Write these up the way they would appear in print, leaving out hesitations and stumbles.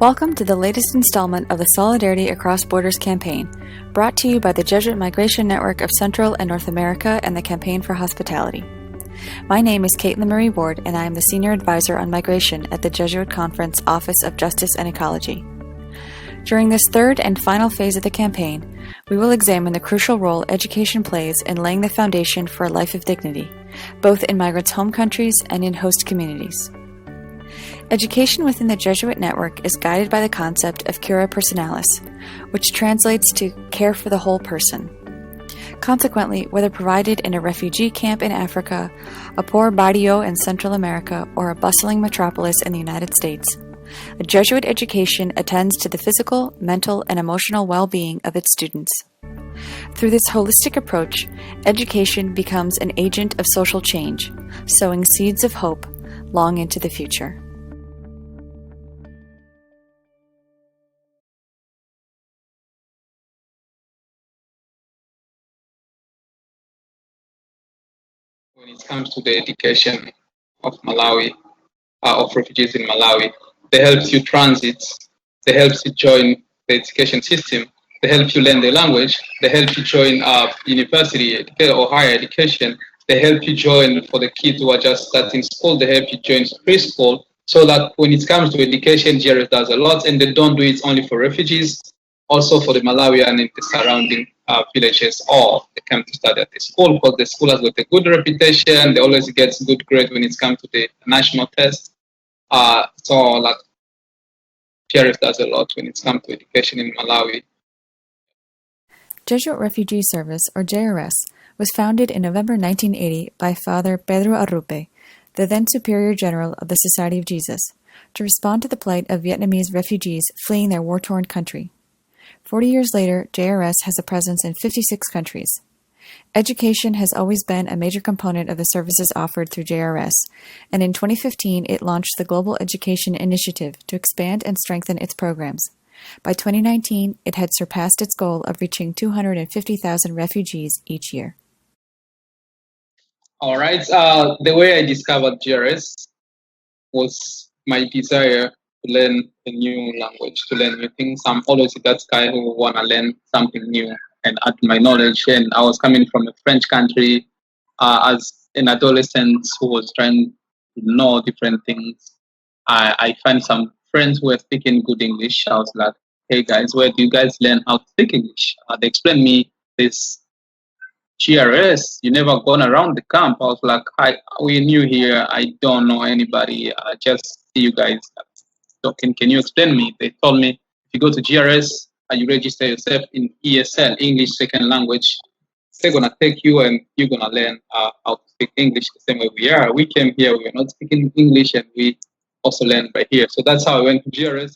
Welcome to the latest installment of the Solidarity Across Borders campaign, brought to you by the Jesuit Migration Network of Central and North America and the Campaign for Hospitality. My name is Caitlin Marie Ward, and I am the Senior Advisor on Migration at the Jesuit Conference Office of Justice and Ecology. During this third and final phase of the campaign, we will examine the crucial role education plays in laying the foundation for a life of dignity, both in migrants' home countries and in host communities. Education within the Jesuit network is guided by the concept of cura personalis, which translates to care for the whole person. Consequently, whether provided in a refugee camp in Africa, a poor barrio in Central America, or a bustling metropolis in the United States, a Jesuit education attends to the physical, mental, and emotional well-being of its students. Through this holistic approach, education becomes an agent of social change, sowing seeds of hope long into the future. When it comes to the education of Malawi, of refugees in Malawi, they help you transit, they help you join the education system, they help you learn the language, they help you join university or higher education, they help you join for the kids who are just starting school, they help you join preschool, so that when it comes to education, JRS does a lot, and they don't do it only for refugees, also for the Malawian and the surrounding villages, or they come to study at the school, because the school has got a good reputation, they always get good grade when it comes to the national test. So like JRS does a lot when it comes to education in Malawi. Jesuit Refugee Service, or JRS, was founded in November 1980 by Father Pedro Arrupe, the then Superior General of the Society of Jesus, to respond to the plight of Vietnamese refugees fleeing their war-torn country. 40 years later, JRS has a presence in 56 countries. Education has always been a major component of the services offered through JRS, and in 2015 it launched the Global Education Initiative to expand and strengthen its programs. By 2019, it had surpassed its goal of reaching 250,000 refugees each year. All right. The way I discovered JRS was my desire to learn a new language, to learn new things. I'm always that guy who want to learn something new and add my knowledge. And I was coming from a French country as an adolescent who was trying to know different things. I found some friends who were speaking good English. I was like, hey guys, where do you guys learn how to speak English? They explained me this JRS, you never gone around the camp. I was like, we're new here. I don't know anybody. I just see you guys. So can you explain me? They told me, if you go to JRS and you register yourself in ESL, English Second Language, they're going to take you and you're going to learn how to speak English the same way we are. We came here, we were not speaking English, and we also learned by here. So that's how I went to JRS.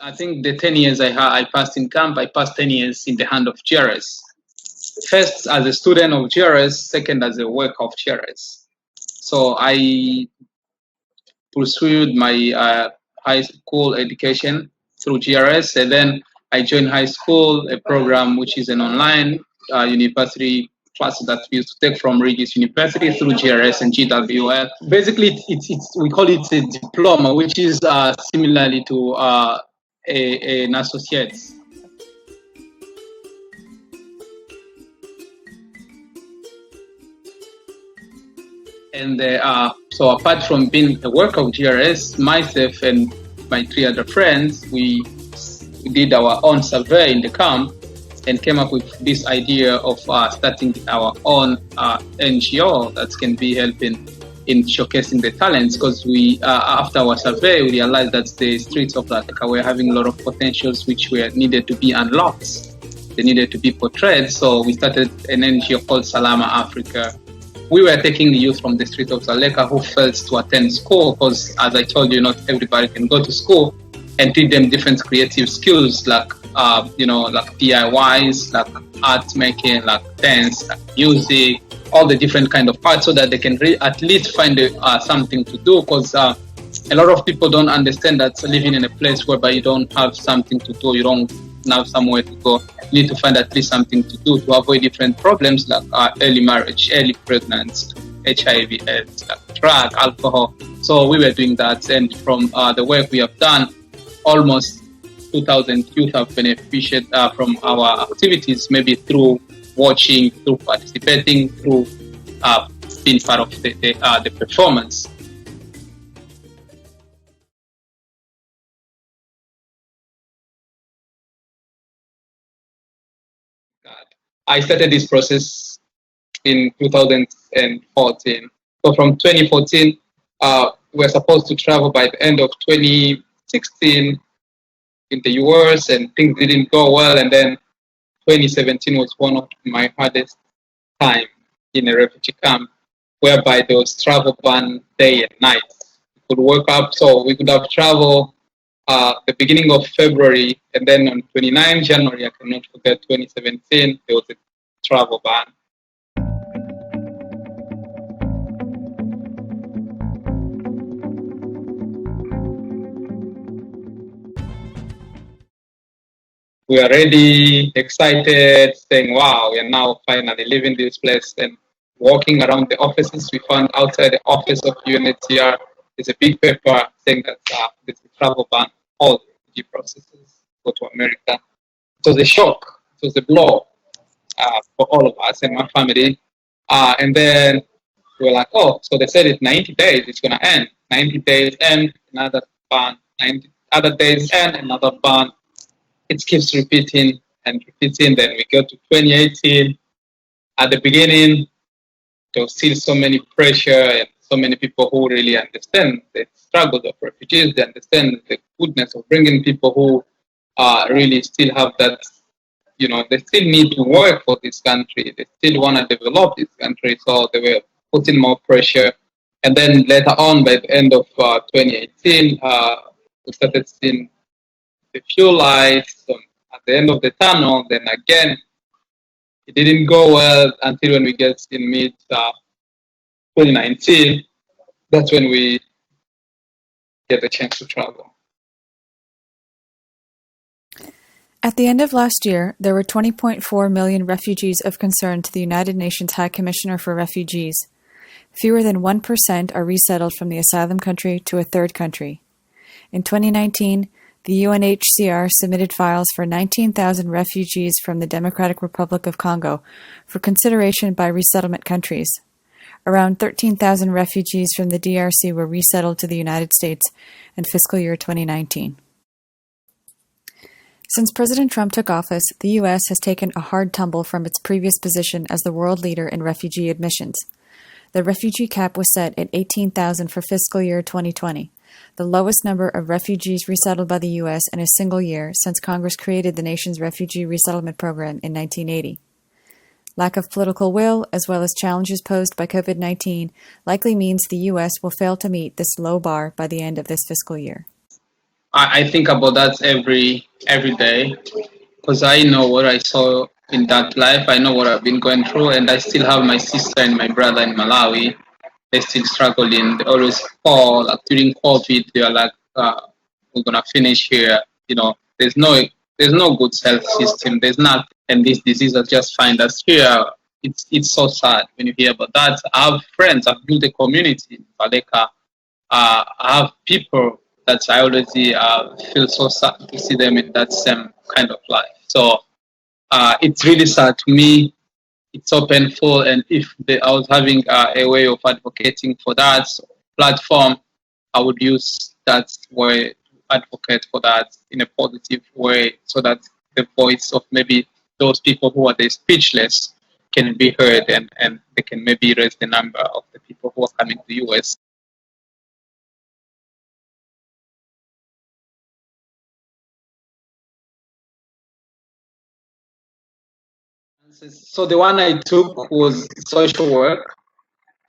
I think the 10 years I passed in camp, I passed 10 years in the hand of JRS. First as a student of JRS, second as a worker of JRS. So I pursued my high school education through JRS, and then I joined high school, a program which is an online university class that we used to take from Regis University through JRS and GWL. Basically, we call it a diploma, which is similarly to an associate. And so apart from being a worker of JRS, myself and my 3 other friends, we did our own survey in the camp and came up with this idea of starting our own NGO that can be helping in showcasing the talents, because we, after our survey, we realized that the streets of Africa were having a lot of potentials which were needed to be unlocked. They needed to be portrayed. So we started an NGO called Salama Africa. We were taking the youth from the street of Zaleka who failed to attend school, because as I told you, not everybody can go to school, and teach them different creative skills like like DIYs, like art making, like dance, like music, all the different kind of arts so that they can at least find something to do, because a lot of people don't understand that living in a place whereby you don't have something to do, you don't have somewhere to go, you need to find at least something to do to avoid different problems like early marriage, early pregnancy, HIV, AIDS, drug, alcohol. So we were doing that, and from the work we have done, almost 2,000 youth have benefited from our activities, maybe through watching, through participating, through being part of the performance. I started this process in 2014. So from 2014, we were supposed to travel by the end of 2016 in the US, and things didn't go well. And then 2017 was one of my hardest time in a refugee camp, whereby there was travel ban day and night. We could work up, so we could have travel the beginning of February, and then on 29 January, I cannot forget 2017, there was a travel ban. We are ready, excited, saying, wow, we are now finally leaving this place. And walking around the offices, we found outside the office of UNHCR, there's a big paper saying that there's a travel ban, all the refugee processes go to America. It was a shock, it was a blow for all of us and my family. And then we were like, oh, so they said it's 90 days, it's going to end. 90 days end, another ban. 90 other days end, another ban. It keeps repeating and repeating. Then we go to 2018. At the beginning, there was still so many pressure and so many people who really understand the struggles of refugees. They understand the goodness of bringing people who really still have that, they still need to work for this country. They still want to develop this country. So they were putting more pressure. And then later on, by the end of 2018, we started seeing the few lights at the end of the tunnel. Then again, it didn't go well until when we get in mid 2019. That's when we get the chance to travel. At the end of last year, there were 20.4 million refugees of concern to the United Nations High Commissioner for Refugees. Fewer than 1% are resettled from the asylum country to a third country. In 2019, the UNHCR submitted files for 19,000 refugees from the Democratic Republic of Congo for consideration by resettlement countries. Around 13,000 refugees from the DRC were resettled to the United States in fiscal year 2019. Since President Trump took office, the U.S. has taken a hard tumble from its previous position as the world leader in refugee admissions. The refugee cap was set at 18,000 for fiscal year 2020. The lowest number of refugees resettled by the U.S. in a single year since Congress created the nation's refugee resettlement program in 1980. Lack of political will, as well as challenges posed by COVID-19, likely means the U.S. will fail to meet this low bar by the end of this fiscal year. I think about that every day, because I know what I saw in that life. I know what I've been going through, and I still have my sister and my brother in Malawi. They're still struggling. They always call. Like during COVID, they are like, "We're gonna finish here." There's no good health system. There's not, and this disease has just find us here. It's so sad when you hear about that. I have friends. I've built a community in Baleka. I have people that I already feel so sad to see them in that same kind of life. So it's really sad to me. It's so painful, and if I was having a way of advocating for that platform, I would use that way to advocate for that in a positive way, so that the voice of maybe those people who are speechless can be heard, and they can maybe raise the number of the people who are coming to the US. So the one I took was social work,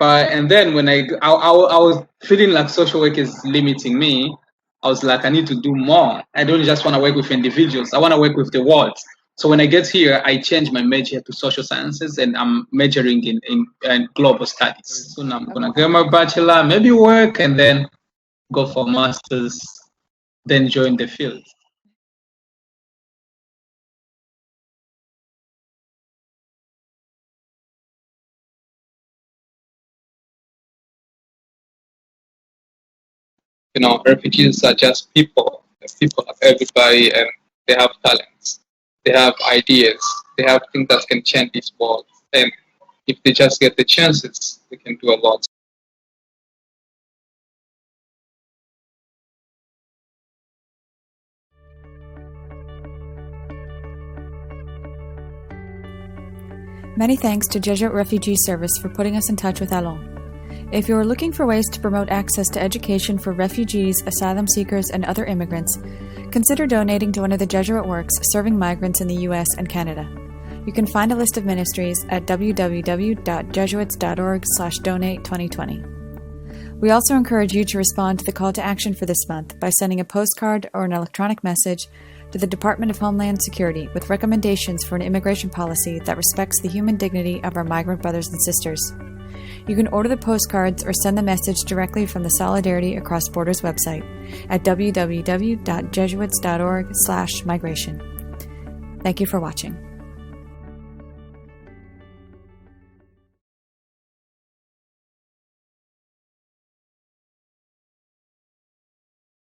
and then when I was feeling like social work is limiting me. I was like, I need to do more. I don't just want to work with individuals. I want to work with the world. So when I get here, I change my major to social sciences, and I'm majoring in global studies. Soon I'm gonna get my bachelor, maybe work, and then go for masters, then join the field. Refugees are just people like everybody, and they have talents, they have ideas, they have things that can change this world. And if they just get the chances, they can do a lot. Many thanks to Jesuit Refugee Service for putting us in touch with Alain. If you are looking for ways to promote access to education for refugees, asylum seekers, and other immigrants, consider donating to one of the Jesuit works serving migrants in the U.S. and Canada. You can find a list of ministries at www.jesuits.org/donate2020. We also encourage you to respond to the call to action for this month by sending a postcard or an electronic message to the Department of Homeland Security with recommendations for an immigration policy that respects the human dignity of our migrant brothers and sisters. You can order the postcards or send the message directly from the Solidarity Across Borders website at www.jesuits.org/migration. Thank you for watching.